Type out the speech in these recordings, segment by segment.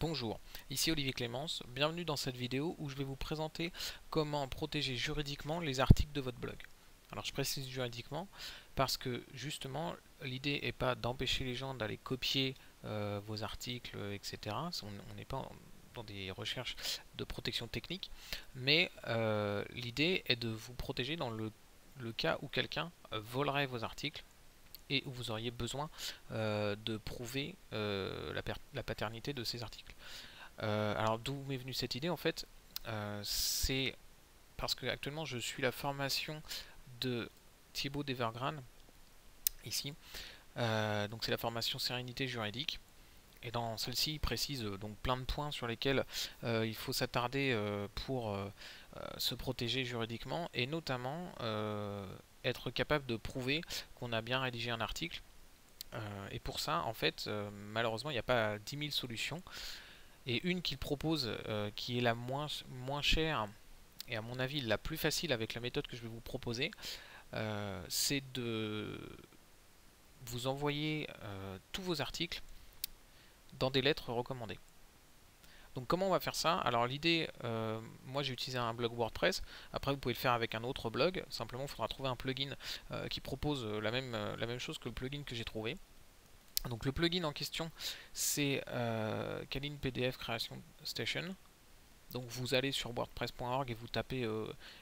Bonjour, ici Olivier Clémence, bienvenue dans cette vidéo où je vais vous présenter comment protéger juridiquement les articles de votre blog. Alors je précise juridiquement parce que justement l'idée n'est pas d'empêcher les gens d'aller copier vos articles, etc. On n'est pas dans des recherches de protection technique, mais l'idée est de vous protéger dans le cas où quelqu'un volerait vos articles et où vous auriez besoin de prouver la paternité de ces articles. Alors d'où m'est venue cette idée en fait, c'est parce que actuellement je suis la formation de Thibaut d'Evergrande ici. Donc c'est la formation sérénité juridique. Et dans celle-ci, il précise donc plein de points sur lesquels il faut s'attarder pour se protéger juridiquement et notamment être capable de prouver qu'on a bien rédigé un article. Et pour ça, en fait, malheureusement, il n'y a pas 10 000 solutions. Et une qu'il propose, qui est la moins chère, et à mon avis la plus facile avec la méthode que je vais vous proposer, c'est de vous envoyer tous vos articles dans des lettres recommandées. Donc comment on va faire ça? Alors l'idée, moi j'ai utilisé un blog WordPress, après vous pouvez le faire avec un autre blog, simplement il faudra trouver un plugin qui propose la même chose que le plugin que j'ai trouvé. Donc le plugin en question c'est Kalin PDF Creation Station. Donc vous allez sur wordpress.org et vous tapez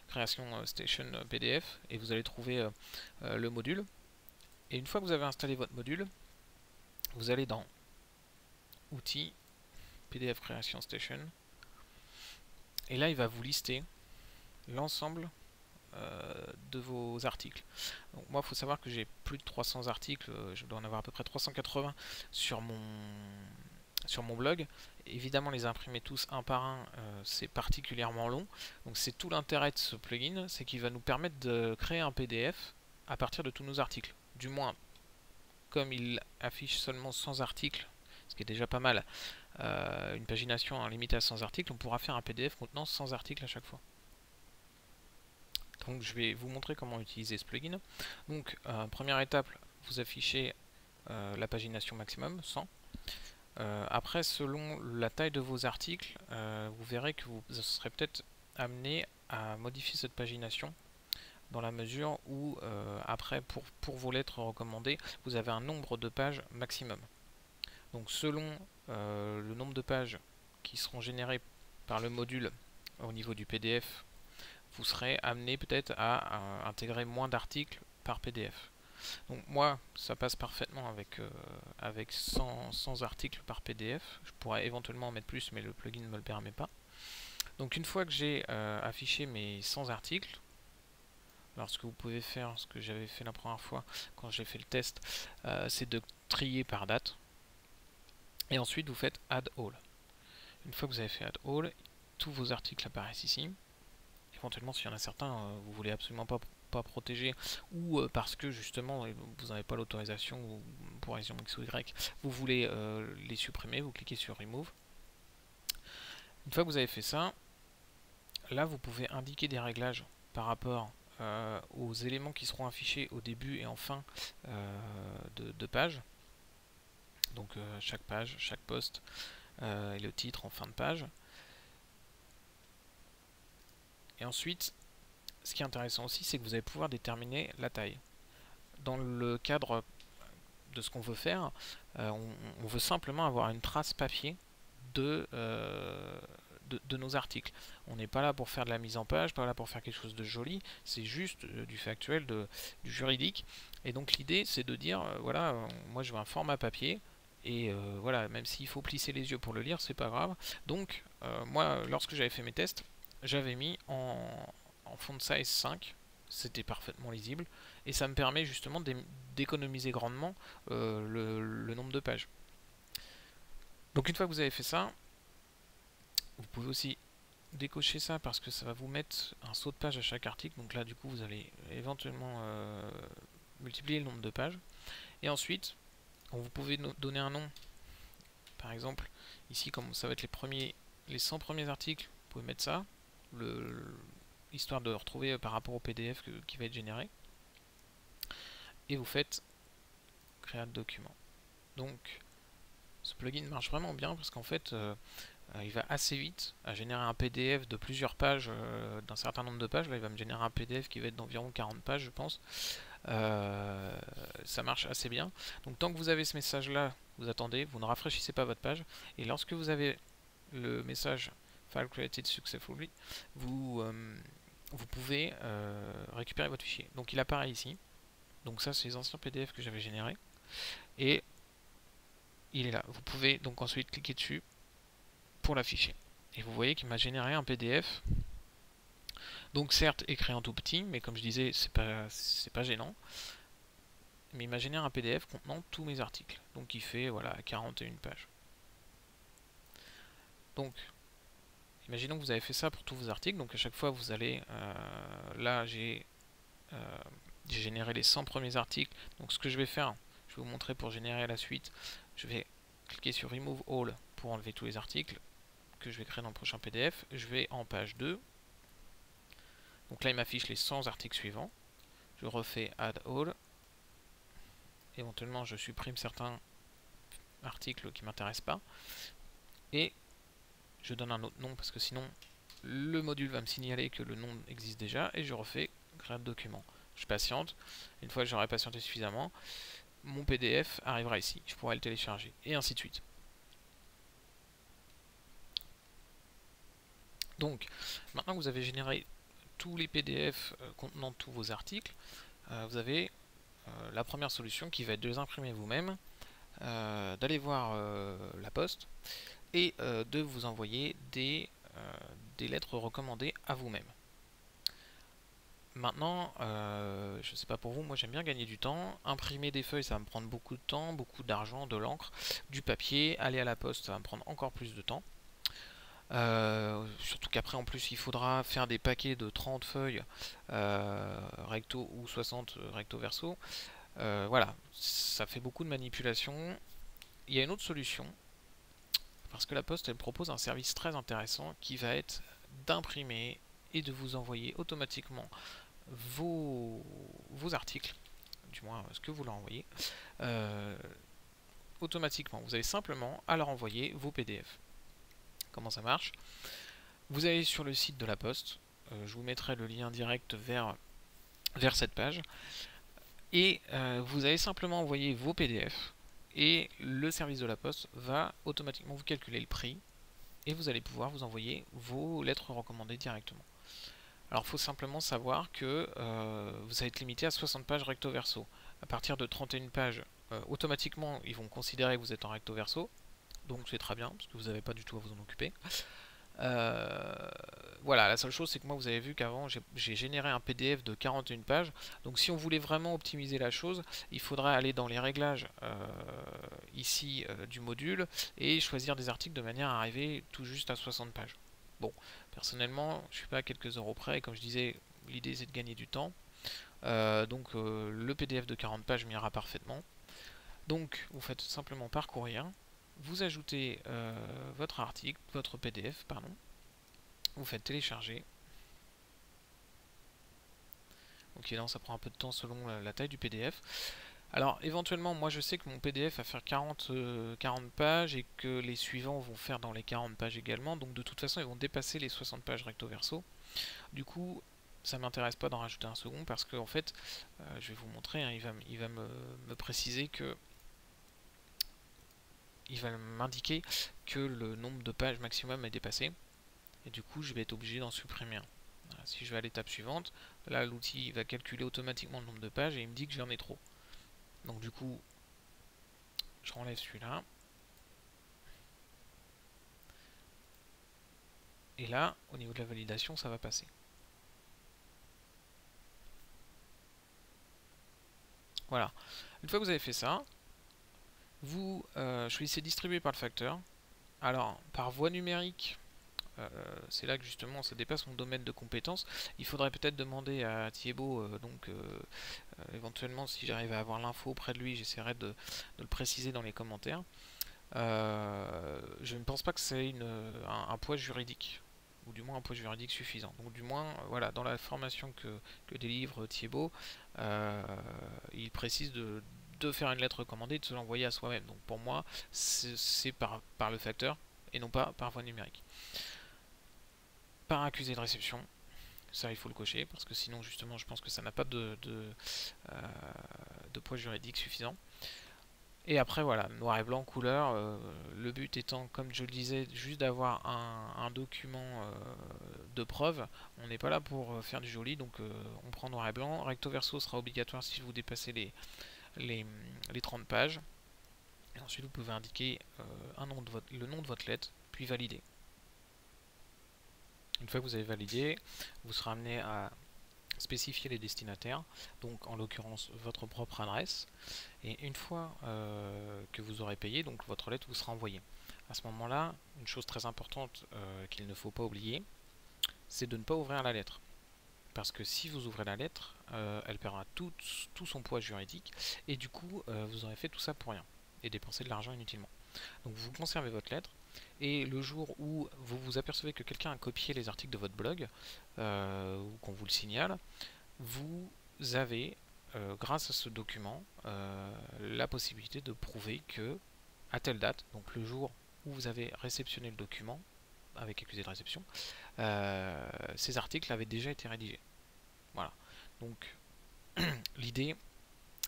Creation Station PDF et vous allez trouver le module. Et une fois que vous avez installé votre module, vous allez dans Outils, PDF Creation Station. Et là il va vous lister l'ensemble de vos articles. Donc moi il faut savoir que j'ai plus de 300 articles, je dois en avoir à peu près 380 sur mon blog. Évidemment les imprimer tous un par un c'est particulièrement long, donc c'est tout l'intérêt de ce plugin, c'est qu'il va nous permettre de créer un PDF à partir de tous nos articles. Du moins, comme il affiche seulement 100 articles, ce qui est déjà pas mal, une pagination limitée à 100 articles, on pourra faire un PDF contenant 100 articles à chaque fois. Donc je vais vous montrer comment utiliser ce plugin. Donc première étape, vous affichez la pagination maximum, 100. Après, selon la taille de vos articles, vous verrez que vous serez peut-être amené à modifier cette pagination dans la mesure où, après, pour vos lettres recommandées, vous avez un nombre de pages maximum. Donc, selon le nombre de pages qui seront générées par le module au niveau du PDF, vous serez amené peut-être à intégrer moins d'articles par PDF. Donc moi, ça passe parfaitement avec 100 articles par PDF. Je pourrais éventuellement en mettre plus, mais le plugin ne me le permet pas. Donc une fois que j'ai affiché mes 100 articles, alors ce que vous pouvez faire, ce que j'avais fait la première fois quand j'ai fait le test, c'est de trier par date. Et ensuite vous faites Add All. Une fois que vous avez fait Add All, tous vos articles apparaissent ici. Éventuellement, s'il y en a certains, vous voulez absolument pas protéger, ou parce que justement vous n'avez pas l'autorisation pour raison X ou Y, vous voulez les supprimer, vous cliquez sur Remove. Une fois que vous avez fait ça, là vous pouvez indiquer des réglages par rapport aux éléments qui seront affichés au début et en fin de page. Donc chaque page, chaque post et le titre en fin de page. Et ensuite, ce qui est intéressant aussi, c'est que vous allez pouvoir déterminer la taille. Dans le cadre de ce qu'on veut faire, on veut simplement avoir une trace papier de nos articles. On n'est pas là pour faire de la mise en page, pas là pour faire quelque chose de joli, c'est juste du factuel, du juridique. Et donc l'idée c'est de dire, voilà, moi je veux un format papier, et voilà, même s'il faut plisser les yeux pour le lire, c'est pas grave. Donc moi, lorsque j'avais fait mes tests, j'avais mis en font size 5, c'était parfaitement lisible, et ça me permet justement d'économiser grandement le nombre de pages. Donc une fois que vous avez fait ça, vous pouvez aussi décocher ça parce que ça va vous mettre un saut de page à chaque article. Donc là du coup vous allez éventuellement multiplier le nombre de pages. Et ensuite, vous pouvez donner un nom. Par exemple, ici comme ça va être les 100 premiers articles, vous pouvez mettre ça, histoire de retrouver par rapport au PDF qui va être généré. Et vous faites créer document. Donc Ce plugin marche vraiment bien parce qu'en fait, il va assez vite à générer un PDF de plusieurs pages, d'un certain nombre de pages. Là, il va me générer un PDF qui va être d'environ 40 pages, je pense. Ça marche assez bien. Donc tant que vous avez ce message-là, vous attendez, vous ne rafraîchissez pas votre page. Et lorsque vous avez le message File created successfully, vous pouvez récupérer votre fichier. Donc il apparaît ici. Donc ça, c'est les anciens PDF que j'avais générés. Et il est là. Vous pouvez donc ensuite cliquer dessus pour l'afficher. Et vous voyez qu'il m'a généré un PDF. Donc certes écrit en tout petit, mais comme je disais, c'est pas gênant. Mais il m'a généré un PDF contenant tous mes articles. Donc il fait voilà 41 pages. Donc imaginons que vous avez fait ça pour tous vos articles. Donc à chaque fois vous allez là j'ai généré les 100 premiers articles. Donc ce que je vais faire, je vais vous montrer pour générer la suite. Je vais cliquer sur Remove All pour enlever tous les articles que je vais créer dans le prochain PDF. Je vais en page 2. Donc là il m'affiche les 100 articles suivants. Je refais Add All. Éventuellement je supprime certains articles qui ne m'intéressent pas. Et je donne un autre nom parce que sinon le module va me signaler que le nom existe déjà. Et je refais Create document. Je patiente. Une fois que j'aurai patienté suffisamment, mon PDF arrivera ici. Je pourrai le télécharger. Et ainsi de suite. Donc, maintenant que vous avez généré tous les PDF contenant tous vos articles, vous avez la première solution qui va être de les imprimer vous-même, d'aller voir la poste et de vous envoyer des lettres recommandées à vous-même. Maintenant, je ne sais pas pour vous, moi j'aime bien gagner du temps. Imprimer des feuilles, ça va me prendre beaucoup de temps, beaucoup d'argent, de l'encre, du papier. Aller à la poste, ça va me prendre encore plus de temps. Surtout qu'après en plus il faudra faire des paquets de 30 feuilles recto ou 60 recto verso. Voilà, ça fait beaucoup de manipulation. Il y a une autre solution, parce que la Poste elle propose un service très intéressant qui va être d'imprimer et de vous envoyer automatiquement vos articles, du moins ce que vous leur envoyez, automatiquement. Vous avez simplement à leur envoyer vos PDF. Comment ça marche? Vous allez sur le site de la Poste, je vous mettrai le lien direct vers cette page, et vous allez simplement envoyer vos PDF, et le service de la Poste va automatiquement vous calculer le prix, et vous allez pouvoir vous envoyer vos lettres recommandées directement. Alors il faut simplement savoir que vous allez être limité à 60 pages recto verso. À partir de 31 pages, automatiquement ils vont considérer que vous êtes en recto verso, donc c'est très bien, parce que vous n'avez pas du tout à vous en occuper. Voilà, la seule chose c'est que moi vous avez vu qu'avant j'ai généré un PDF de 41 pages, donc si on voulait vraiment optimiser la chose, il faudrait aller dans les réglages ici du module et choisir des articles de manière à arriver tout juste à 60 pages. Bon, personnellement je suis pas à quelques euros près, et comme je disais, l'idée c'est de gagner du temps, donc le PDF de 40 pages m'ira parfaitement. Donc vous faites simplement parcourir, vous ajoutez votre article, votre PDF, pardon, vous faites télécharger. Ok, là ça prend un peu de temps selon la taille du PDF. Alors éventuellement, moi je sais que mon PDF va faire 40 pages et que les suivants vont faire dans les 40 pages également, donc de toute façon ils vont dépasser les 60 pages recto verso. Du coup, ça m'intéresse pas d'en rajouter un second parce que en fait, je vais vous montrer, hein, il va me préciser que il va m'indiquer que le nombre de pages maximum est dépassé, et du coup je vais être obligé d'en supprimer un. Voilà, si je vais à l'étape suivante, là l'outil va calculer automatiquement le nombre de pages et il me dit que j'en ai trop. Donc du coup, je renlève celui-là. Et là, au niveau de la validation, ça va passer. Voilà. Une fois que vous avez fait ça, vous choisissez distribuer par le facteur. Alors, par voie numérique, c'est là que justement ça dépasse mon domaine de compétences. Il faudrait peut-être demander à Thibaut, éventuellement si j'arrive à avoir l'info auprès de lui, j'essaierai de le préciser dans les commentaires. Je ne pense pas que c'est un poids juridique, ou du moins un poids juridique suffisant. Donc du moins, voilà, dans la formation que délivre Thibaut, il précise de faire une lettre recommandée et de se l'envoyer à soi-même. Donc pour moi, c'est par le facteur et non pas par voie numérique. Par accusé de réception, ça il faut le cocher parce que sinon justement je pense que ça n'a pas de poids juridique suffisant. Et après voilà, noir et blanc, couleur, le but étant, comme je le disais, juste d'avoir un document de preuve. On n'est pas là pour faire du joli, donc on prend noir et blanc. Recto verso sera obligatoire si vous dépassez les 30 pages. Et ensuite vous pouvez indiquer le nom de votre lettre, puis valider. Une fois que vous avez validé, vous serez amené à spécifier les destinataires, donc en l'occurrence votre propre adresse, et une fois que vous aurez payé, donc votre lettre vous sera envoyée. À ce moment-là, une chose très importante qu'il ne faut pas oublier, c'est de ne pas ouvrir la lettre. Parce que si vous ouvrez la lettre, elle perdra tout son poids juridique, et du coup, vous aurez fait tout ça pour rien, et dépensé de l'argent inutilement. Donc vous conservez votre lettre, et le jour où vous vous apercevez que quelqu'un a copié les articles de votre blog, ou qu'on vous le signale, vous avez, grâce à ce document, la possibilité de prouver que, à telle date, donc le jour où vous avez réceptionné le document, avec accusé de réception, ces articles avaient déjà été rédigés. Voilà. Donc, l'idée,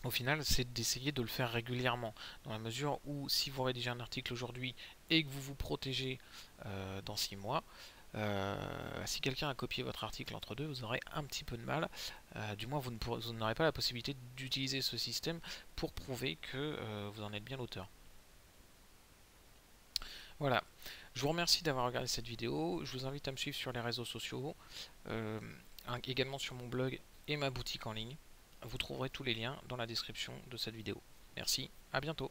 au final, c'est d'essayer de le faire régulièrement, dans la mesure où si vous rédigez un article aujourd'hui et que vous vous protégez dans 6 mois, si quelqu'un a copié votre article entre deux, vous aurez un petit peu de mal, du moins vous n'aurez pas la possibilité d'utiliser ce système pour prouver que vous en êtes bien l'auteur. Voilà, je vous remercie d'avoir regardé cette vidéo, je vous invite à me suivre sur les réseaux sociaux, également sur mon blog et ma boutique en ligne. Vous trouverez tous les liens dans la description de cette vidéo. Merci, à bientôt.